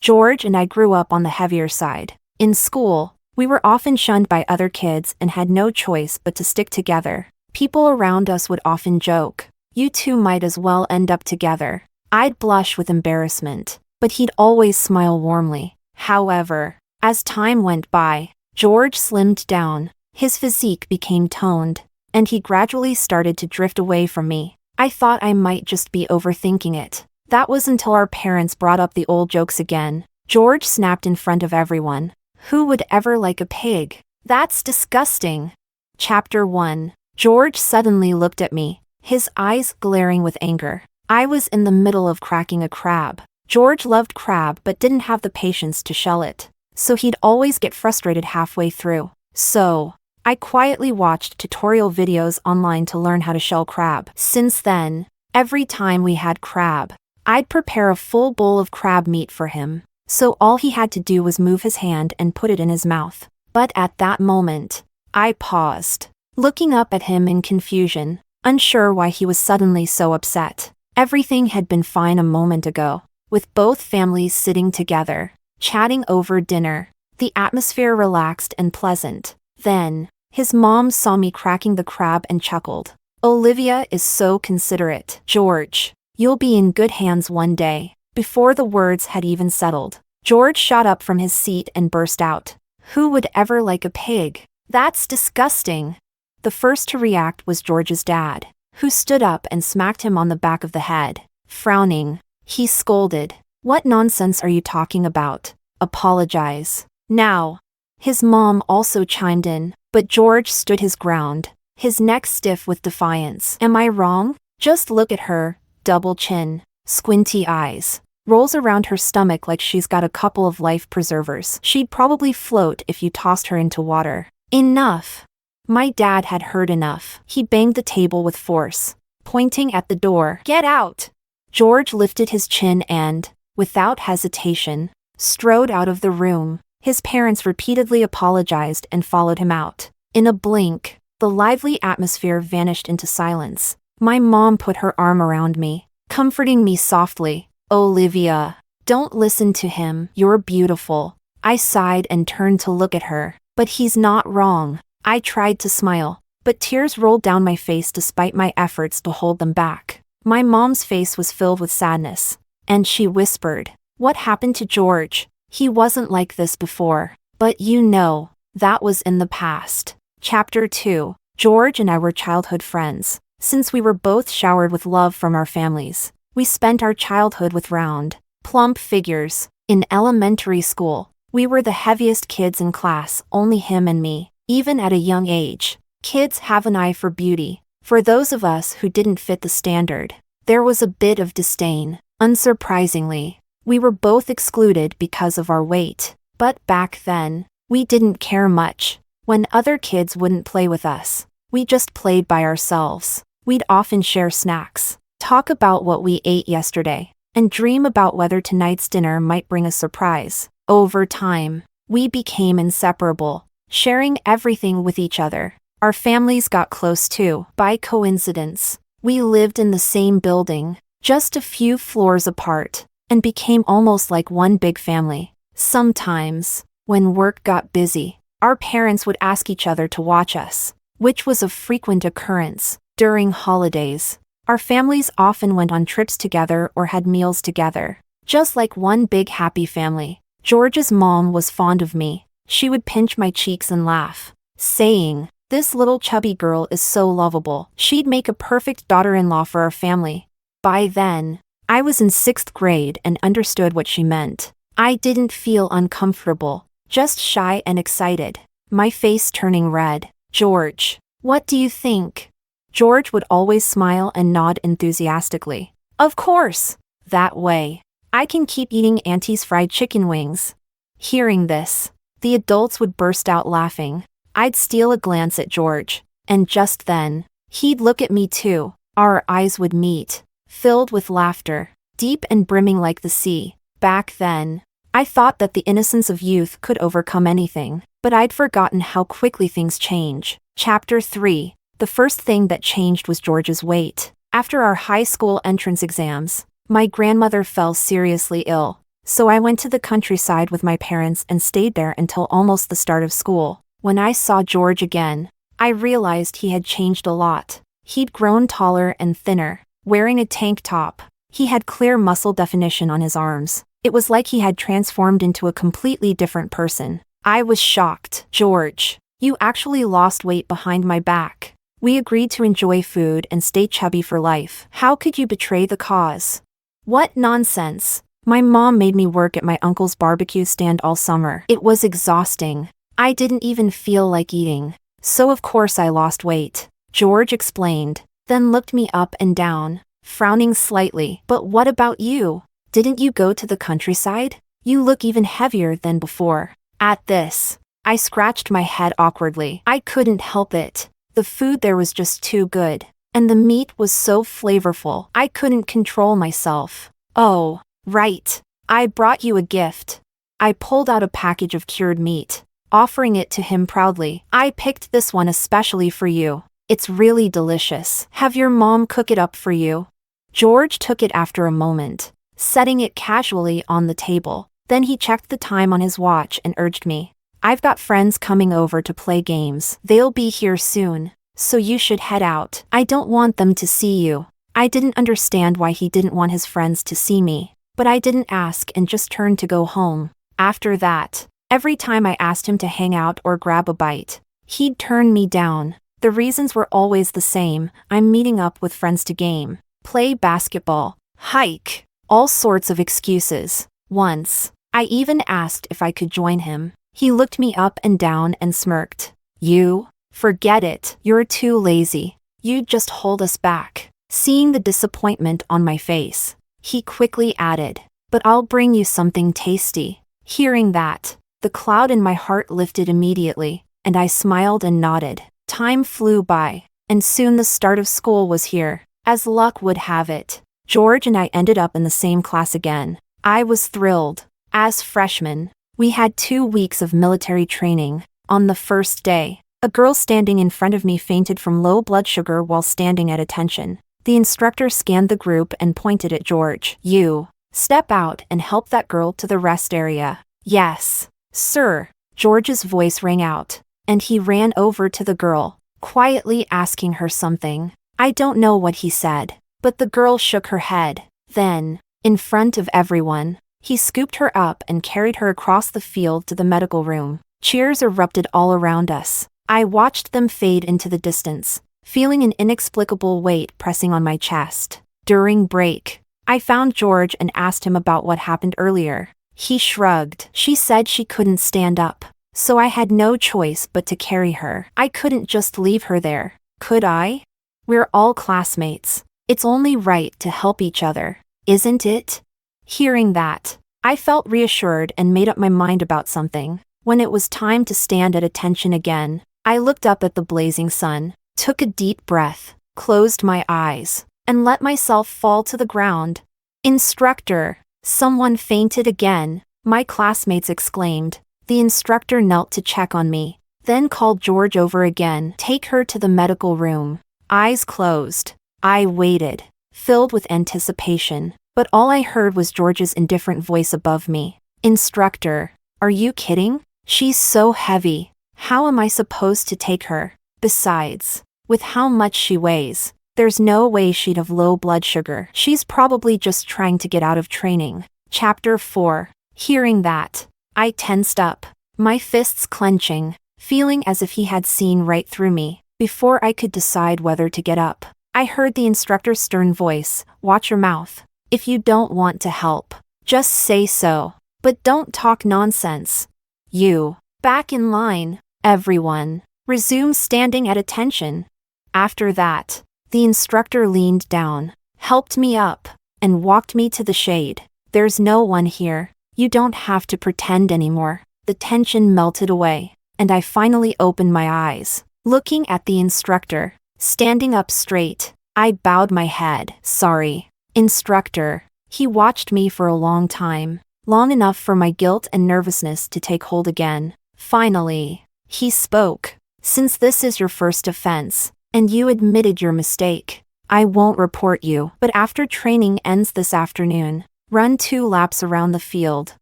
George and I grew up on the heavier side. In school, we were often shunned by other kids and had no choice but to stick together. People around us would often joke, "You two might as well end up together." I'd blush with embarrassment, but he'd always smile warmly. However, as time went by, George slimmed down, his physique became toned, and he gradually started to drift away from me. I thought I might just be overthinking it. That was until our parents brought up the old jokes again. George snapped in front of everyone. "Who would ever like a pig? That's disgusting." Chapter 1. George suddenly looked at me, his eyes glaring with anger. I was in the middle of cracking a crab. George loved crab but didn't have the patience to shell it, so he'd always get frustrated halfway through. So, I quietly watched tutorial videos online to learn how to shell crab. Since then, every time we had crab, I'd prepare a full bowl of crab meat for him, so all he had to do was move his hand and put it in his mouth. But at that moment, I paused, looking up at him in confusion, unsure why he was suddenly so upset. Everything had been fine a moment ago, with both families sitting together, chatting over dinner, the atmosphere relaxed and pleasant. Then, his mom saw me cracking the crab and chuckled. "Olivia is so considerate. George, you'll be in good hands one day." Before the words had even settled, George shot up from his seat and burst out, "Who would ever like a pig? That's disgusting." The first to react was George's dad, who stood up and smacked him on the back of the head. Frowning, he scolded, "What nonsense are you talking about? Apologize now." His mom also chimed in, but George stood his ground, his neck stiff with defiance. "Am I wrong? Just look at her, double chin, squinty eyes, rolls around her stomach like she's got a couple of life preservers. She'd probably float if you tossed her into water." Enough. My dad had heard enough. He banged the table with force, pointing at the door. "Get out!" George lifted his chin and, without hesitation, strode out of the room. His parents repeatedly apologized and followed him out. In a blink, the lively atmosphere vanished into silence. My mom put her arm around me, comforting me softly. "Olivia, don't listen to him. You're beautiful." I sighed and turned to look at her. "But he's not wrong." I tried to smile, but tears rolled down my face despite my efforts to hold them back. My mom's face was filled with sadness, and she whispered, "What happened to George? He wasn't like this before." But you know, that was in the past. Chapter 2. George and I were childhood friends. Since we were both showered with love from our families, we spent our childhood with round, plump figures. In elementary school, we were the heaviest kids in class, only him and me. Even at a young age, kids have an eye for beauty. For those of us who didn't fit the standard, there was a bit of disdain. Unsurprisingly, we were both excluded because of our weight. But back then, we didn't care much. When other kids wouldn't play with us, we just played by ourselves. We'd often share snacks, talk about what we ate yesterday, and dream about whether tonight's dinner might bring a surprise. Over time, we became inseparable, sharing everything with each other. Our families got close too. By coincidence, we lived in the same building, just a few floors apart, and became almost like one big family. Sometimes, when work got busy, our parents would ask each other to watch us, which was a frequent occurrence. During holidays, our families often went on trips together or had meals together, just like one big happy family. George's mom was fond of me. She would pinch my cheeks and laugh, saying, "This little chubby girl is so lovable." She'd make a perfect daughter-in-law for our family. By then, I was in 6th grade and understood what she meant. I didn't feel uncomfortable, just shy and excited, my face turning red. "George, what do you think?" George would always smile and nod enthusiastically. "Of course! That way, I can keep eating Auntie's fried chicken wings." Hearing this, the adults would burst out laughing. I'd steal a glance at George, and just then, he'd look at me too. Our eyes would meet, filled with laughter, deep and brimming like the sea. Back then, I thought that the innocence of youth could overcome anything, but I'd forgotten how quickly things change. Chapter 3. The first thing that changed was George's weight. After our high school entrance exams, my grandmother fell seriously ill. So I went to the countryside with my parents and stayed there until almost the start of school. When I saw George again, I realized he had changed a lot. He'd grown taller and thinner, wearing a tank top. He had clear muscle definition on his arms. It was like he had transformed into a completely different person. I was shocked. "George, you actually lost weight behind my back. We agreed to enjoy food and stay chubby for life. How could you betray the cause?" "What nonsense. My mom made me work at my uncle's barbecue stand all summer. It was exhausting. I didn't even feel like eating. So of course I lost weight," George explained, then looked me up and down, frowning slightly. "But what about you? Didn't you go to the countryside? You look even heavier than before." At this, I scratched my head awkwardly. I couldn't help it. The food there was just too good, and the meat was so flavorful. I couldn't control myself. "Oh, right. I brought you a gift." I pulled out a package of cured meat, offering it to him proudly. "I picked this one especially for you. It's really delicious. Have your mom cook it up for you." George took it after a moment, setting it casually on the table. Then he checked the time on his watch and urged me. "I've got friends coming over to play games. They'll be here soon, so you should head out. I don't want them to see you." I didn't understand why he didn't want his friends to see me, but I didn't ask and just turned to go home. After that, every time I asked him to hang out or grab a bite, he'd turn me down. The reasons were always the same: I'm meeting up with friends to game, play basketball, hike, all sorts of excuses. Once, I even asked if I could join him. He looked me up and down and smirked. "You? Forget it. You're too lazy. You'd just hold us back." Seeing the disappointment on my face, he quickly added, "But I'll bring you something tasty." Hearing that, the cloud in my heart lifted immediately, and I smiled and nodded. Time flew by, and soon the start of school was here. As luck would have it, George and I ended up in the same class again. I was thrilled. As freshmen, we had 2 weeks of military training. On the first day, a girl standing in front of me fainted from low blood sugar while standing at attention. The instructor scanned the group and pointed at George. "You, step out and help that girl to the rest area." "Yes, sir." George's voice rang out, and he ran over to the girl, quietly asking her something. I don't know what he said, but the girl shook her head. Then, in front of everyone, he scooped her up and carried her across the field to the medical room. Cheers erupted all around us. I watched them fade into the distance, feeling an inexplicable weight pressing on my chest. During break, I found George and asked him about what happened earlier. He shrugged. "She said she couldn't stand up, so I had no choice but to carry her. I couldn't just leave her there, could I? We're all classmates. It's only right to help each other, isn't it?" Hearing that, I felt reassured and made up my mind about something. When it was time to stand at attention again, I looked up at the blazing sun, took a deep breath, closed my eyes, and let myself fall to the ground. "Instructor, someone fainted again," my classmates exclaimed. The instructor knelt to check on me, then called George over again. "Take her to the medical room." Eyes closed, I waited, filled with anticipation. But all I heard was George's indifferent voice above me. "Instructor, are you kidding? She's so heavy. How am I supposed to take her? Besides, with how much she weighs, there's no way she'd have low blood sugar. She's probably just trying to get out of training." Chapter 4. Hearing that, I tensed up, my fists clenching, feeling as if he had seen right through me. Before I could decide whether to get up, I heard the instructor's stern voice. "Watch your mouth. If you don't want to help, just say so. But don't talk nonsense. You, back in line. Everyone, resume standing at attention." After that, the instructor leaned down, helped me up, and walked me to the shade. "There's no one here. You don't have to pretend anymore." The tension melted away, and I finally opened my eyes, looking at the instructor. Standing up straight, I bowed my head. "Sorry, Instructor." He watched me for a long time, long enough for my guilt and nervousness to take hold again. Finally, he spoke. "Since this is your first offense, and you admitted your mistake, I won't report you. But after training ends this afternoon, Run 2 laps around the field.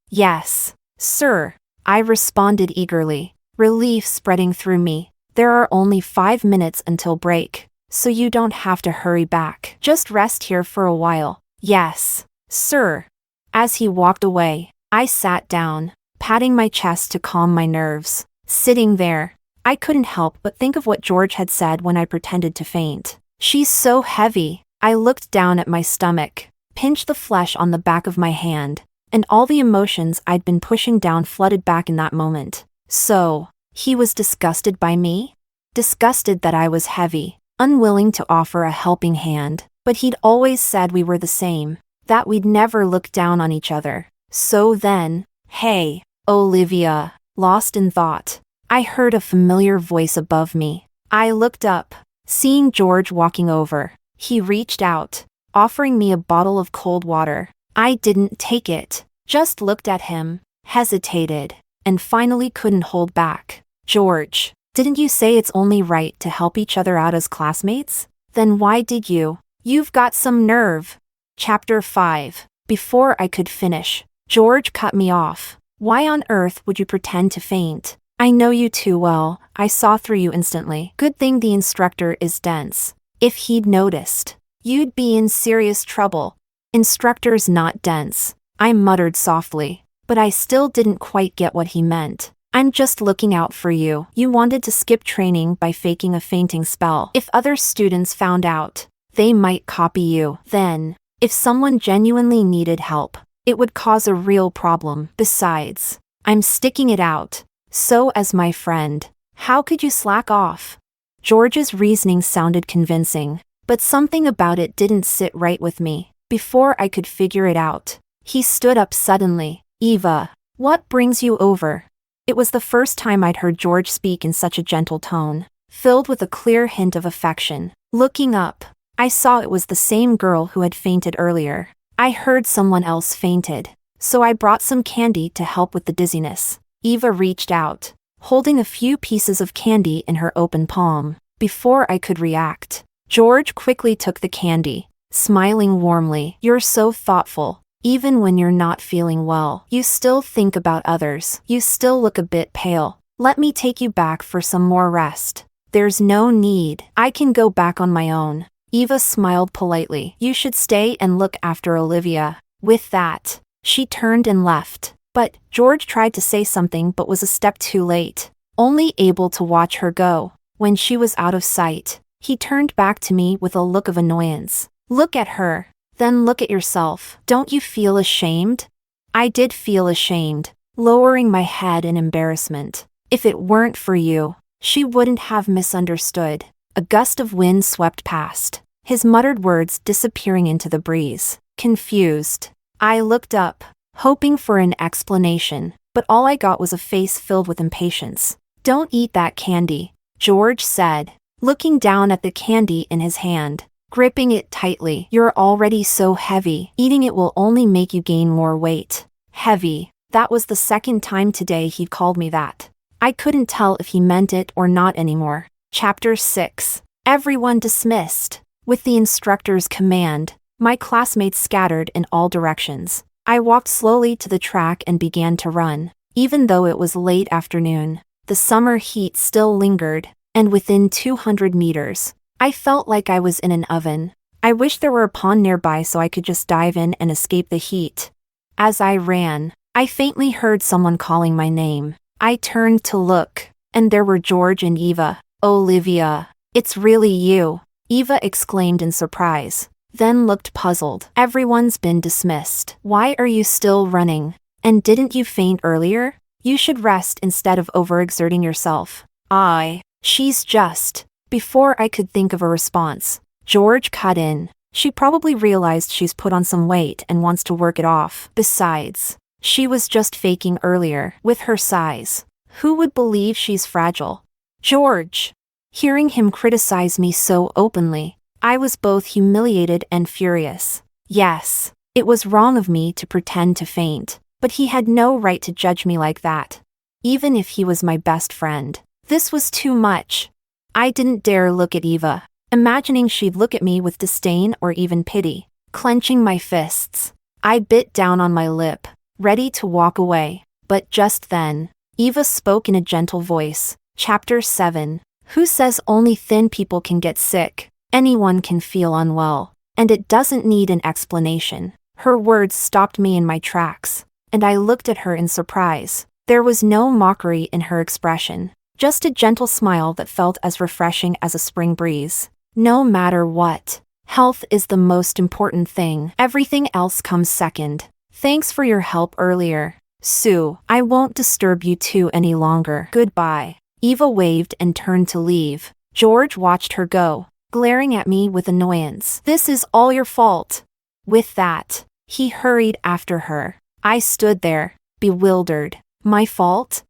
Yes, sir, I responded eagerly, relief spreading through me. There are only 5 minutes until break, so you don't have to hurry back. Just rest here for a while. Yes, sir. As he walked away, I sat down, patting my chest to calm my nerves. Sitting there, I couldn't help but think of what George had said when I pretended to faint. She's so heavy. I looked down at my stomach, pinched the flesh on the back of my hand, and all the emotions I'd been pushing down flooded back in that moment. So, he was disgusted by me? Disgusted that I was heavy, unwilling to offer a helping hand, but he'd always said we were the same, that we'd never look down on each other. So then, hey, Olivia, lost in thought, I heard a familiar voice above me. I looked up, seeing George walking over. He reached out, offering me a bottle of cold water. I didn't take it, just looked at him, hesitated, and finally couldn't hold back. George, didn't you say it's only right to help each other out as classmates? Then why did you? You've got some nerve. Chapter 5. Before I could finish, George cut me off. Why on earth would you pretend to faint? I know you too well. I saw through you instantly. Good thing the instructor is dense. If he'd noticed, you'd be in serious trouble. Instructor's not dense, I muttered softly, but I still didn't quite get what he meant. I'm just looking out for you. You wanted to skip training by faking a fainting spell. If other students found out, they might copy you. Then, if someone genuinely needed help, it would cause a real problem. Besides, I'm sticking it out. So as my friend, how could you slack off? George's reasoning sounded convincing, but something about it didn't sit right with me. Before I could figure it out, he stood up suddenly. Eva, what brings you over? It was the first time I'd heard George speak in such a gentle tone, filled with a clear hint of affection. Looking up, I saw it was the same girl who had fainted earlier. I heard someone else fainted, so I brought some candy to help with the dizziness. Eva reached out, holding a few pieces of candy in her open palm. Before I could react, George quickly took the candy, smiling warmly. You're so thoughtful. Even when you're not feeling well, you still think about others. You still look a bit pale. Let me take you back for some more rest. There's no need. I can go back on my own. Eva smiled politely. You should stay and look after Olivia. With that, she turned and left. But George tried to say something but was a step too late, only able to watch her go. When she was out of sight, he turned back to me with a look of annoyance. Look at her, then look at yourself. Don't you feel ashamed? I did feel ashamed, lowering my head in embarrassment. If it weren't for you, she wouldn't have misunderstood. A gust of wind swept past, his muttered words disappearing into the breeze. Confused, I looked up, hoping for an explanation, but all I got was a face filled with impatience. Don't eat that candy, George said, looking down at the candy in his hand, gripping it tightly. You're already so heavy. Eating it will only make you gain more weight. Heavy. That was the second time today he'd called me that. I couldn't tell if he meant it or not anymore. Chapter 6. Everyone dismissed. With the instructor's command, my classmates scattered in all directions. I walked slowly to the track and began to run. Even though it was late afternoon, the summer heat still lingered, and within 200 meters, I felt like I was in an oven. I wished there were a pond nearby so I could just dive in and escape the heat. As I ran, I faintly heard someone calling my name. I turned to look, and there were George and Eva. Olivia, it's really you, Eva exclaimed in surprise, then looked puzzled. Everyone's been dismissed. Why are you still running? And didn't you faint earlier? You should rest instead of overexerting yourself. She's just. Before I could think of a response, George cut in. She probably realized she's put on some weight and wants to work it off. Besides, she was just faking earlier. With her size, who would believe she's fragile? George. Hearing him criticize me so openly, I was both humiliated and furious. Yes, it was wrong of me to pretend to faint, but he had no right to judge me like that. Even if he was my best friend, this was too much. I didn't dare look at Eva, imagining she'd look at me with disdain or even pity. Clenching my fists, I bit down on my lip, ready to walk away. But just then, Eva spoke in a gentle voice. Chapter 7. Who says only thin people can get sick? Anyone can feel unwell. And it doesn't need an explanation. Her words stopped me in my tracks, and I looked at her in surprise. There was no mockery in her expression, just a gentle smile that felt as refreshing as a spring breeze. No matter what, health is the most important thing. Everything else comes second. Thanks for your help earlier, Sue. I won't disturb you two any longer. Goodbye. Eva waved and turned to leave. George watched her go, glaring at me with annoyance. This is all your fault. With that, he hurried after her. I stood there, bewildered. My fault?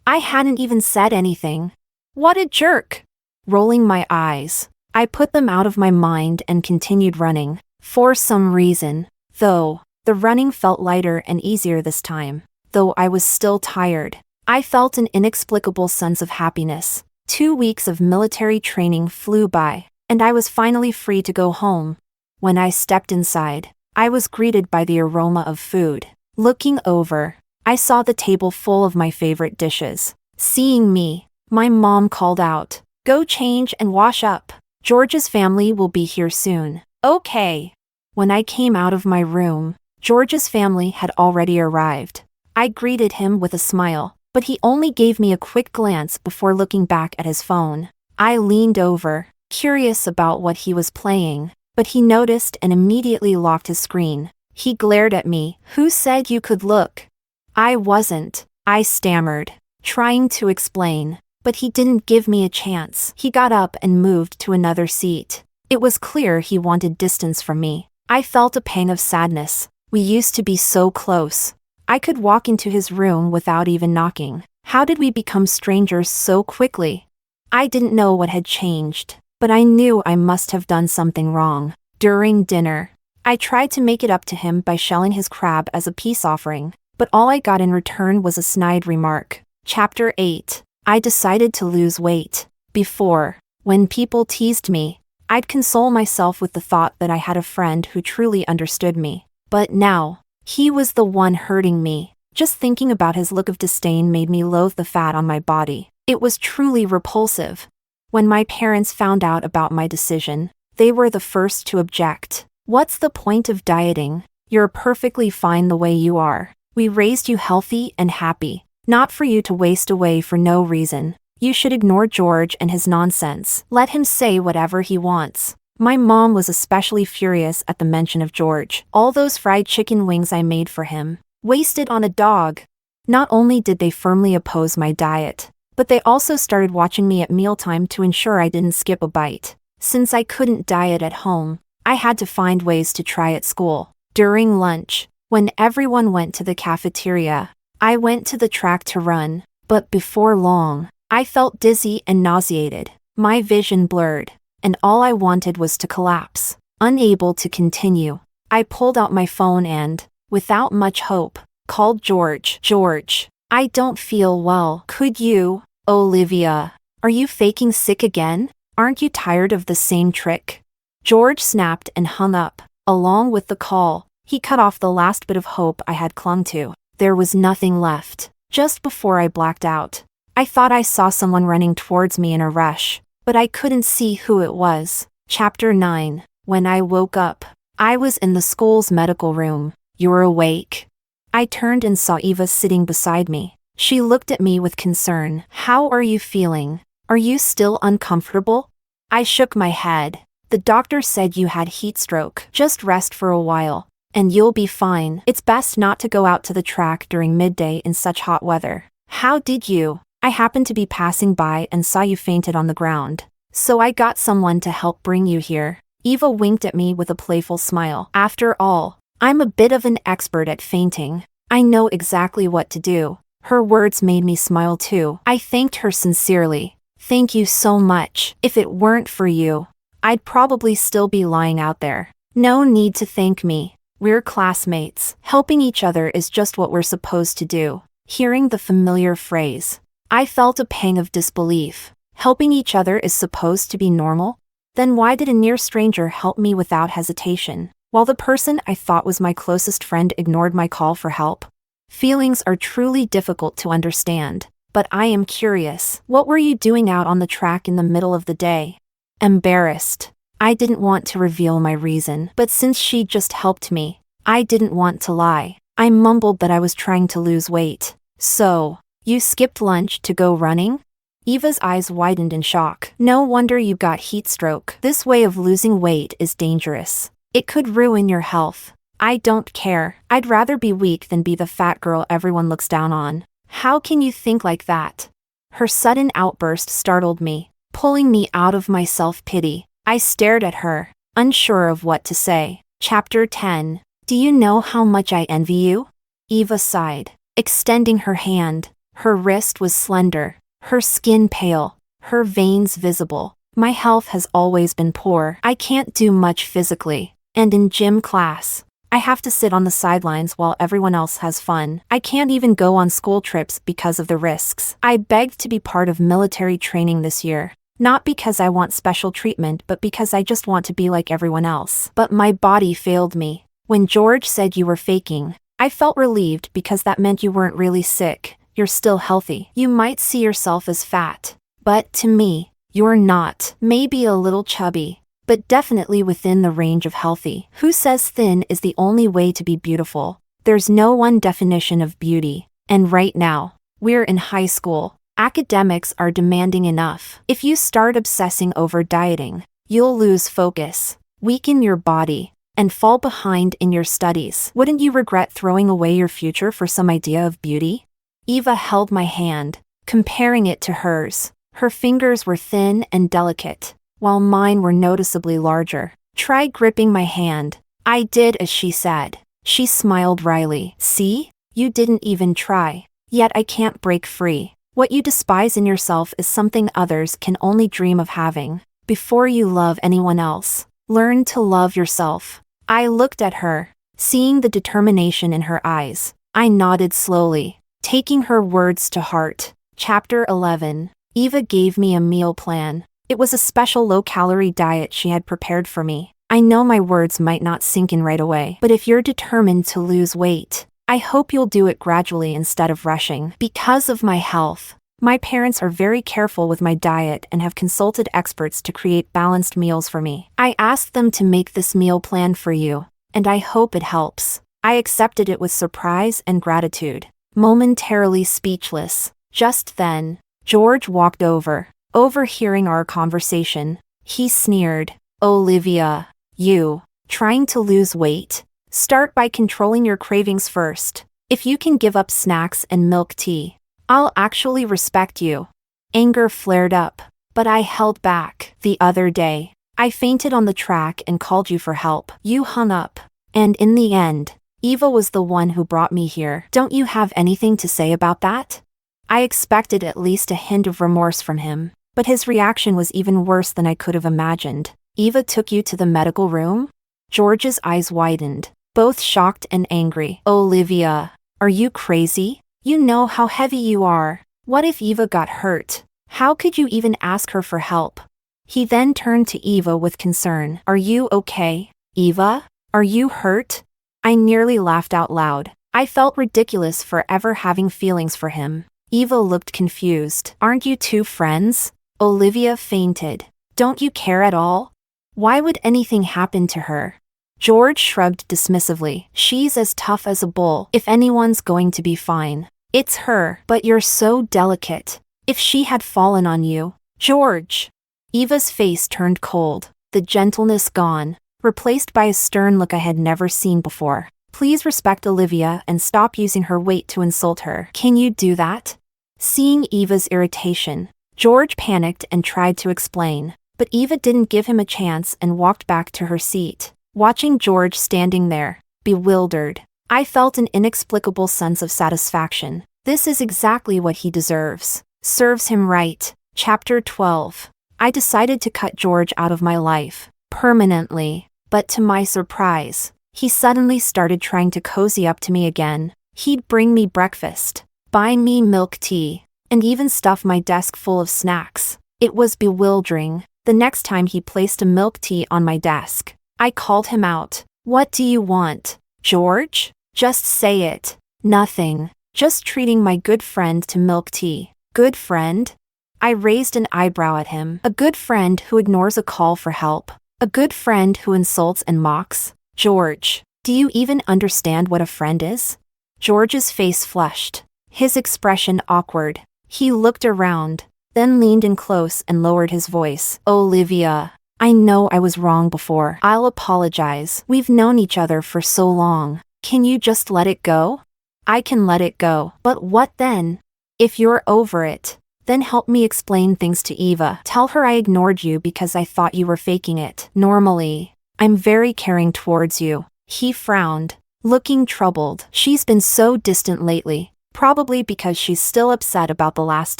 I hadn't even said anything. What a jerk! Rolling my eyes, I put them out of my mind and continued running. For some reason, though, the running felt lighter and easier this time. Though I was still tired, I felt an inexplicable sense of happiness. 2 weeks of military training flew by, and I was finally free to go home. When I stepped inside, I was greeted by the aroma of food. Looking over, I saw the table full of my favorite dishes. Seeing me, my mom called out, "Go change and wash up. George's family will be here soon." Okay. When I came out of my room, George's family had already arrived. I greeted him with a smile, but he only gave me a quick glance before looking back at his phone. I leaned over, curious about what he was playing, but he noticed and immediately locked his screen. He glared at me. "Who said you could look?" I wasn't, I stammered, trying to explain, but he didn't give me a chance. He got up and moved to another seat. It was clear he wanted distance from me. I felt a pang of sadness. We used to be so close. I could walk into his room without even knocking. How did we become strangers so quickly? I didn't know what had changed, but I knew I must have done something wrong. During dinner, I tried to make it up to him by shelling his crab as a peace offering, but all I got in return was a snide remark. Chapter 8. I decided to lose weight. Before, when people teased me, I'd console myself with the thought that I had a friend who truly understood me. But now, he was the one hurting me. Just thinking about his look of disdain made me loathe the fat on my body. It was truly repulsive. When my parents found out about my decision, they were the first to object. "What's the point of dieting? You're perfectly fine the way you are. We raised you healthy and happy, not for you to waste away for no reason. You should ignore George and his nonsense. Let him say whatever he wants." My mom was especially furious at the mention of George. All those fried chicken wings I made for him, wasted on a dog. Not only did they firmly oppose my diet, but they also started watching me at mealtime to ensure I didn't skip a bite. Since I couldn't diet at home, I had to find ways to try at school. During lunch, when everyone went to the cafeteria, I went to the track to run, but before long, I felt dizzy and nauseated. My vision blurred, and all I wanted was to collapse. Unable to continue, I pulled out my phone and, without much hope, called George. "George, I don't feel well. Could you?" "Olivia, are you faking sick again? Aren't you tired of the same trick?" George snapped and hung up. Along with the call, he cut off the last bit of hope I had clung to. There was nothing left. Just before I blacked out, I thought I saw someone running towards me in a rush, but I couldn't see who it was. Chapter 9. When I woke up, I was in the school's medical room. "You're awake?" I turned and saw Eva sitting beside me. She looked at me with concern. "How are you feeling? Are you still uncomfortable?" I shook my head. "The doctor said you had heat stroke. Just rest for a while, and you'll be fine. It's best not to go out to the track during midday in such hot weather." "How did you?" "I happened to be passing by and saw you fainted on the ground, so I got someone to help bring you here." Eva winked at me with a playful smile. "After all, I'm a bit of an expert at fainting. I know exactly what to do." Her words made me smile too. I thanked her sincerely. "Thank you so much. If it weren't for you, I'd probably still be lying out there." "No need to thank me. We're classmates. Helping each other is just what we're supposed to do." Hearing the familiar phrase, I felt a pang of disbelief. Helping each other is supposed to be normal? Then why did a near stranger help me without hesitation? while the person I thought was my closest friend ignored my call for help. Feelings are truly difficult to understand, but I am curious. What were you doing out on the track in the middle of the day? Embarrassed. I didn't want to reveal my reason, but since she just helped me, I didn't want to lie. I mumbled that I was trying to lose weight. So, you skipped lunch to go running? Eva's eyes widened in shock. No wonder you got heat stroke. This way of losing weight is dangerous. It could ruin your health. I don't care. I'd rather be weak than be the fat girl everyone looks down on. How can you think like that? Her sudden outburst startled me, pulling me out of my self-pity. I stared at her, unsure of what to say. Chapter 10. Do you know how much I envy you? Eva sighed, extending her hand. Her wrist was slender, her skin pale, her veins visible. My health has always been poor. I can't do much physically, and in gym class, I have to sit on the sidelines while everyone else has fun. I can't even go on school trips because of the risks. I begged to be part of military training this year. Not because I want special treatment, but because I just want to be like everyone else. But my body failed me. When George said you were faking, I felt relieved because that meant you weren't really sick. You're still healthy. You might see yourself as fat, but to me, you're not. Maybe a little chubby, but definitely within the range of healthy. Who says thin is the only way to be beautiful? There's no one definition of beauty. And right now, we're in high school. Academics are demanding enough. If you start obsessing over dieting, you'll lose focus, weaken your body, and fall behind in your studies. Wouldn't you regret throwing away your future for some idea of beauty? Eva held my hand, comparing it to hers. Her fingers were thin and delicate, while mine were noticeably larger. Try gripping my hand. I did as she said. She smiled wryly. See? You didn't even try. Yet I can't break free. What you despise in yourself is something others can only dream of having. Before you love anyone else, learn to love yourself. I looked at her, seeing the determination in her eyes. I nodded slowly, taking her words to heart. Chapter 11. Eva gave me a meal plan. It was a special low-calorie diet she had prepared for me. I know my words might not sink in right away, but if you're determined to lose weight, I hope you'll do it gradually instead of rushing. Because of my health, my parents are very careful with my diet and have consulted experts to create balanced meals for me. I asked them to make this meal plan for you, and I hope it helps. I accepted it with surprise and gratitude, momentarily speechless. Just then, George walked over. Overhearing our conversation, he sneered. Olivia, you, trying to lose weight? Start by controlling your cravings first. If you can give up snacks and milk tea, I'll actually respect you. Anger flared up, but I held back. The other day, I fainted on the track and called you for help. You hung up. And in the end, Eva was the one who brought me here. Don't you have anything to say about that? I expected at least a hint of remorse from him, but his reaction was even worse than I could have imagined. Eva took you to the medical room? George's eyes widened, both shocked and angry. Olivia, are you crazy? You know how heavy you are. What if Eva got hurt? How could you even ask her for help? He then turned to Eva with concern. Are you okay? Eva, are you hurt? I nearly laughed out loud. I felt ridiculous for ever having feelings for him. Eva looked confused. Aren't you two friends? Olivia fainted. Don't you care at all? Why would anything happen to her? George shrugged dismissively. She's as tough as a bull. If anyone's going to be fine, it's her. But you're so delicate. If she had fallen on you. George! Eva's face turned cold, the gentleness gone, replaced by a stern look I had never seen before. Please respect Olivia and stop using her weight to insult her. Can you do that? Seeing Eva's irritation, George panicked and tried to explain, but Eva didn't give him a chance and walked back to her seat. Watching George standing there, bewildered, I felt an inexplicable sense of satisfaction. This is exactly what he deserves. Serves him right. Chapter 12. I decided to cut George out of my life, permanently, but to my surprise, he suddenly started trying to cozy up to me again. He'd bring me breakfast, buy me milk tea, and even stuff my desk full of snacks. It was bewildering. The next time he placed a milk tea on my desk, I called him out. What do you want, George? Just say it. Nothing. Just treating my good friend to milk tea. Good friend? I raised an eyebrow at him. A good friend who ignores a call for help. A good friend who insults and mocks. George, do you even understand what a friend is? George's face flushed. His expression awkward. He looked around, then leaned in close and lowered his voice. Olivia, I know I was wrong before. I'll apologize. We've known each other for so long. Can you just let it go? I can let it go. But what then? If you're over it, then help me explain things to Eva. Tell her I ignored you because I thought you were faking it. Normally, I'm very caring towards you. He frowned, looking troubled. She's been so distant lately, probably because she's still upset about the last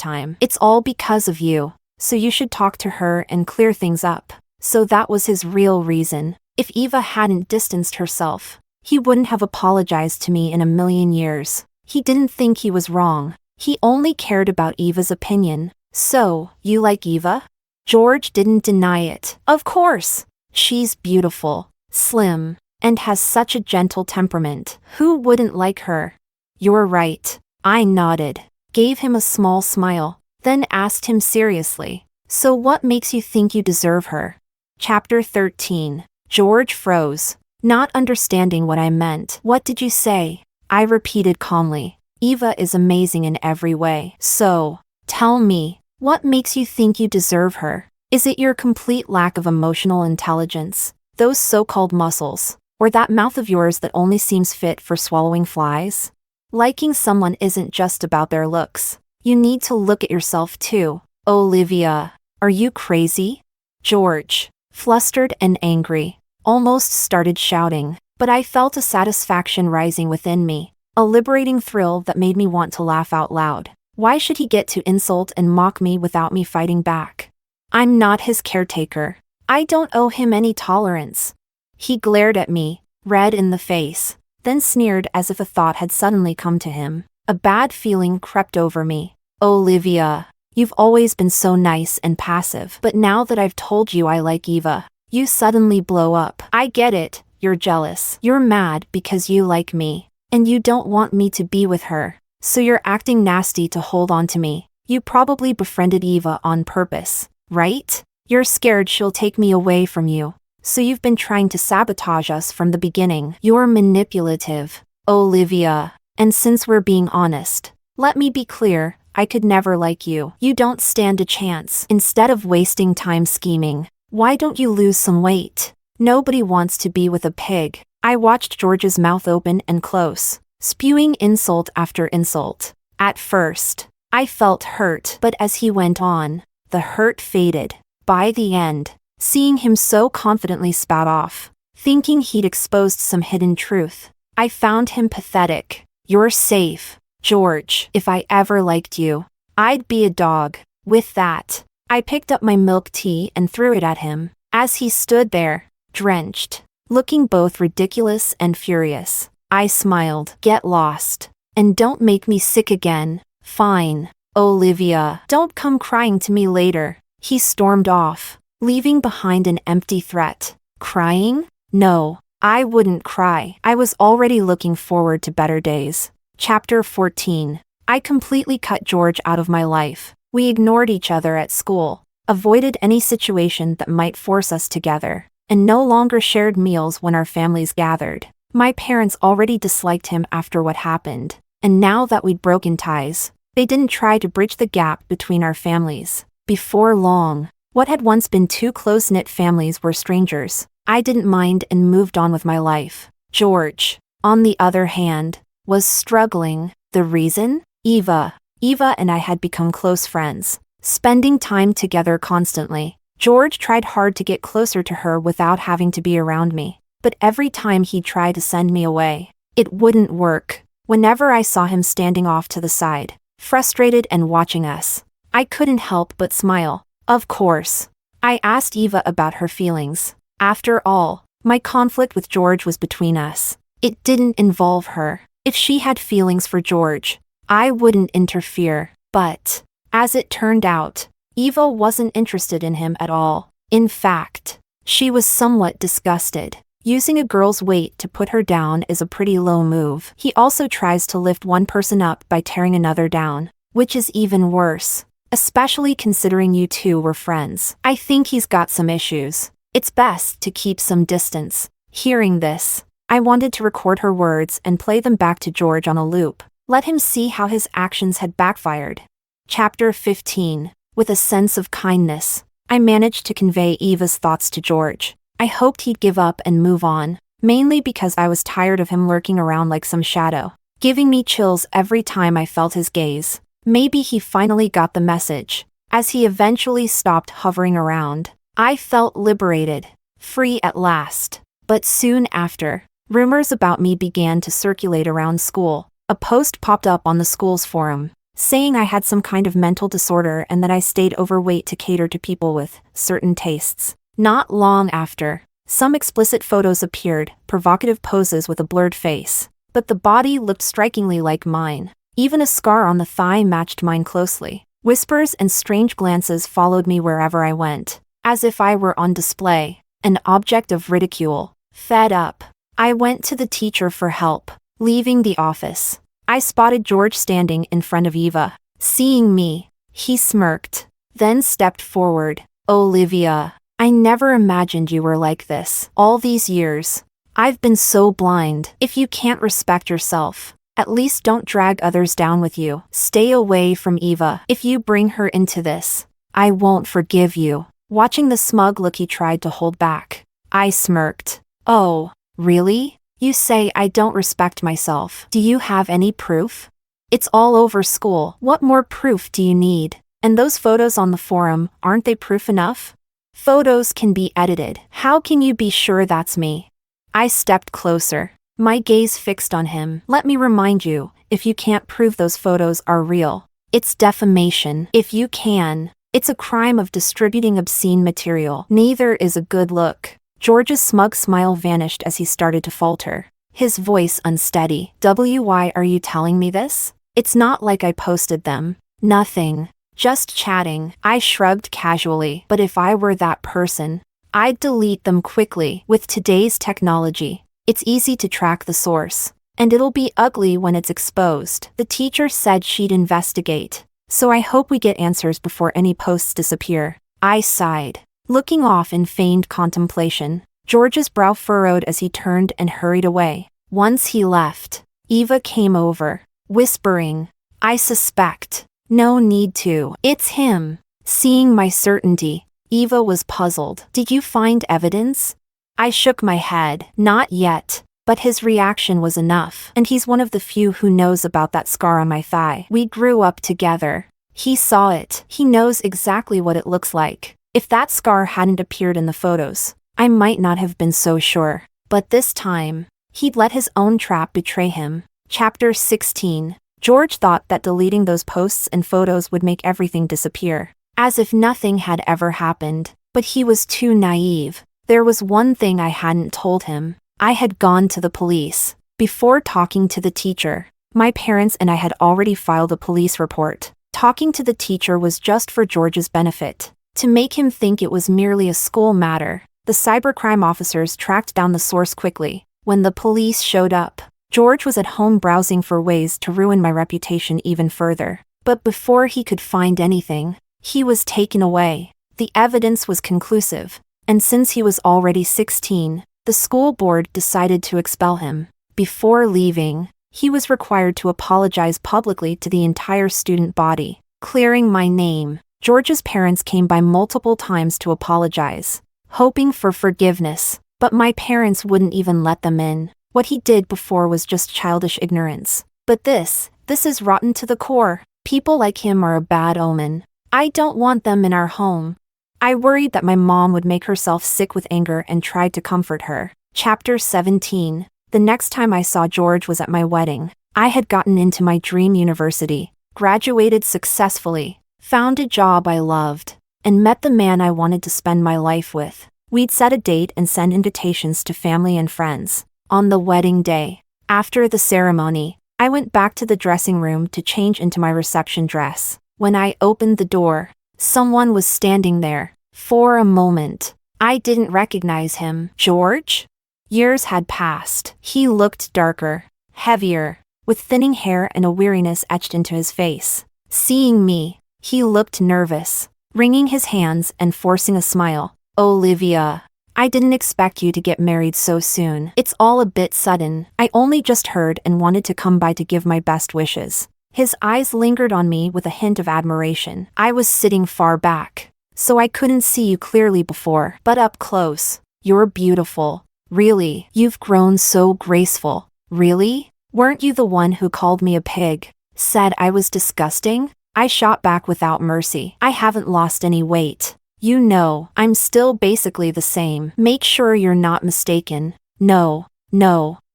time. It's all because of you, so you should talk to her and clear things up. So that was his real reason. If Eva hadn't distanced herself, he wouldn't have apologized to me in a million years. He didn't think he was wrong. He only cared about Eva's opinion. So, you like Eva? George didn't deny it. Of course. She's beautiful, slim, and has such a gentle temperament. Who wouldn't like her? You're right. I nodded, gave him a small smile, then asked him seriously. So what makes you think you deserve her? Chapter 13. George froze, not understanding what I meant. What did you say? I repeated calmly. Eva is amazing in every way. So, tell me, what makes you think you deserve her? Is it your complete lack of emotional intelligence, those so-called muscles, or that mouth of yours that only seems fit for swallowing flies? Liking someone isn't just about their looks. You need to look at yourself too. Olivia, are you crazy? George, flustered and angry, almost started shouting, but I felt a satisfaction rising within me. A liberating thrill that made me want to laugh out loud. Why should he get to insult and mock me without me fighting back? I'm not his caretaker. I don't owe him any tolerance. He glared at me, red in the face, then sneered as if a thought had suddenly come to him. A bad feeling crept over me. Olivia, you've always been so nice and passive, but now that I've told you I like Eva, you suddenly blow up. I get it, you're jealous. You're mad because you like me. And you don't want me to be with her, so you're acting nasty to hold on to me. You probably befriended Eva on purpose, right? You're scared she'll take me away from you, so you've been trying to sabotage us from the beginning. You're manipulative, Olivia. And since we're being honest, let me be clear, I could never like you. You don't stand a chance. Instead of wasting time scheming, why don't you lose some weight? Nobody wants to be with a pig. I watched George's mouth open and close, spewing insult after insult. At first, I felt hurt, but as he went on, the hurt faded. By the end, seeing him so confidently spout off, thinking he'd exposed some hidden truth, I found him pathetic. You're safe, George. If I ever liked you, I'd be a dog. With that, I picked up my milk tea and threw it at him. As he stood there, drenched, looking both ridiculous and furious, I smiled. Get lost. And don't make me sick again. Fine. Olivia, don't come crying to me later. He stormed off, leaving behind an empty threat. Crying? No, I wouldn't cry. I was already looking forward to better days. Chapter 14. I completely cut George out of my life. We ignored each other at school, avoided any situation that might force us together, and no longer shared meals when our families gathered. My parents already disliked him after what happened, and now that we'd broken ties, they didn't try to bridge the gap between our families. Before long, what had once been two close-knit families were strangers. I didn't mind and moved on with my life. George, on the other hand, was struggling. The reason? Eva. Eva and I had become close friends, spending time together constantly. George tried hard to get closer to her without having to be around me, but every time he tried to send me away, it wouldn't work. Whenever I saw him standing off to the side, frustrated and watching us, I couldn't help but smile. Of course, I asked Eva about her feelings. After all, my conflict with George was between us. It didn't involve her. If she had feelings for George, I wouldn't interfere. But, as it turned out, Eva wasn't interested in him at all. In fact, she was somewhat disgusted. Using a girl's weight to put her down is a pretty low move. He also tries to lift one person up by tearing another down, which is even worse, especially considering you two were friends. I think he's got some issues. It's best to keep some distance. Hearing this, I wanted to record her words and play them back to George on a loop. Let him see how his actions had backfired. Chapter 15. With a sense of kindness, I managed to convey Eva's thoughts to George. I hoped he'd give up and move on, mainly because I was tired of him lurking around like some shadow, giving me chills every time I felt his gaze. Maybe he finally got the message. As he eventually stopped hovering around, I felt liberated, free at last. But soon after, rumors about me began to circulate around school. A post popped up on the school's forum, saying I had some kind of mental disorder and that I stayed overweight to cater to people with certain tastes. Not long after, some explicit photos appeared, provocative poses with a blurred face. But the body looked strikingly like mine. Even a scar on the thigh matched mine closely. Whispers and strange glances followed me wherever I went, as if I were on display, an object of ridicule. Fed up, I went to the teacher for help. Leaving the office, I spotted George standing in front of Eva. Seeing me, he smirked, then stepped forward. Olivia, I never imagined you were like this. All these years, I've been so blind. If you can't respect yourself, at least don't drag others down with you. Stay away from Eva. If you bring her into this, I won't forgive you. Watching the smug look he tried to hold back, I smirked. Oh, really? You say I don't respect myself. Do you have any proof? It's all over school. What more proof do you need? And those photos on the forum, aren't they proof enough? Photos can be edited. How can you be sure that's me? I stepped closer, my gaze fixed on him. Let me remind you, if you can't prove those photos are real, it's defamation. If you can, it's a crime of distributing obscene material. Neither is a good look. George's smug smile vanished as he started to falter, his voice unsteady. Why are you telling me this? It's not like I posted them. Nothing. Just chatting. I shrugged casually. But if I were that person, I'd delete them quickly. With today's technology, it's easy to track the source, and it'll be ugly when it's exposed. The teacher said she'd investigate, so I hope we get answers before any posts disappear. I sighed, looking off in feigned contemplation. George's brow furrowed as he turned and hurried away. Once he left, Eva came over, whispering, I suspect. No need to. It's him. Seeing my certainty, Eva was puzzled. Did you find evidence? I shook my head. Not yet. But his reaction was enough. And he's one of the few who knows about that scar on my thigh. We grew up together. He saw it. He knows exactly what it looks like. If that scar hadn't appeared in the photos, I might not have been so sure. But this time, he'd let his own trap betray him. Chapter 16. George thought that deleting those posts and photos would make everything disappear, as if nothing had ever happened. But he was too naive. There was one thing I hadn't told him. I had gone to the police. Before talking to the teacher, my parents and I had already filed a police report. Talking to the teacher was just for George's benefit, to make him think it was merely a school matter. The cybercrime officers tracked down the source quickly. When the police showed up, George was at home browsing for ways to ruin my reputation even further. But before he could find anything, he was taken away. The evidence was conclusive, and since he was already 16, the school board decided to expel him. Before leaving, he was required to apologize publicly to the entire student body, clearing my name. George's parents came by multiple times to apologize, hoping for forgiveness, but my parents wouldn't even let them in. What he did before was just childish ignorance. But this is rotten to the core. People like him are a bad omen. I don't want them in our home. I worried that my mom would make herself sick with anger and tried to comfort her. Chapter 17. The next time I saw George was at my wedding. I had gotten into my dream university, graduated successfully, found a job I loved, and met the man I wanted to spend my life with. We'd set a date and send invitations to family and friends. On the wedding day, after the ceremony, I went back to the dressing room to change into my reception dress. When I opened the door, someone was standing there. For a moment, I didn't recognize him. George? Years had passed. He looked darker, heavier, with thinning hair and a weariness etched into his face. Seeing me, he looked nervous, wringing his hands and forcing a smile. "Olivia, I didn't expect you to get married so soon. It's all a bit sudden. I only just heard and wanted to come by to give my best wishes." His eyes lingered on me with a hint of admiration. "I was sitting far back, so I couldn't see you clearly before, but up close, you're beautiful. Really, you've grown so graceful. Really? Weren't you the one who called me a pig? Said I was disgusting?" I shot back without mercy. "I haven't lost any weight. You know, I'm still basically the same. Make sure you're not mistaken." No,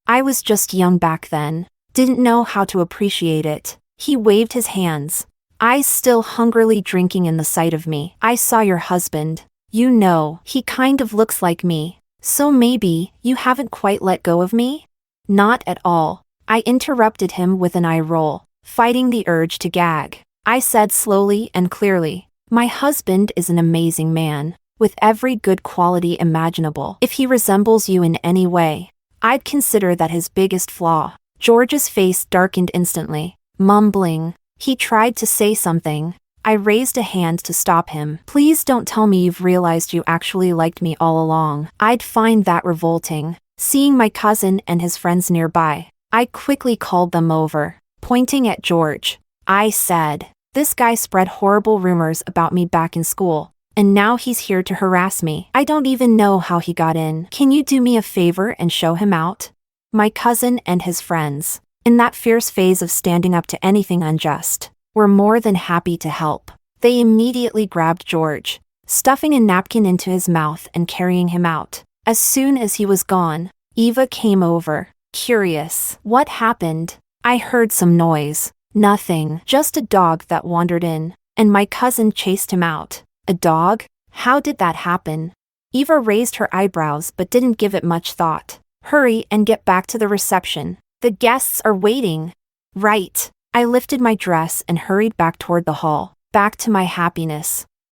I was just young back then. Didn't know how to appreciate it." He waved his hands, eyes still hungrily drinking in the sight of me. "I saw your husband. You know, he kind of looks like me. So maybe you haven't quite let go of me?" "Not at all." I interrupted him with an eye roll, fighting the urge to gag. I said slowly and clearly, "My husband is an amazing man, with every good quality imaginable. If he resembles you in any way, I'd consider that his biggest flaw." George's face darkened instantly, mumbling. He tried to say something. I raised a hand to stop him. "Please don't tell me you've realized you actually liked me all along. I'd find that revolting." Seeing my cousin and his friends nearby, I quickly called them over. Pointing at George, I said, "This guy spread horrible rumors about me back in school, and now he's here to harass me. I don't even know how he got in. Can you do me a favor and show him out?" My cousin and his friends, in that fierce phase of standing up to anything unjust, were more than happy to help. They immediately grabbed George, stuffing a napkin into his mouth and carrying him out. As soon as he was gone, Eva came over, curious. "What happened?" "I heard some noise." "Nothing, just a dog that wandered in, and my cousin chased him out." "A dog? How did that happen?" Eva raised her eyebrows but didn't give it much thought. "Hurry and get back to the reception. The guests are waiting." "Right." I lifted my dress and hurried back toward the hall. Back to my happiness.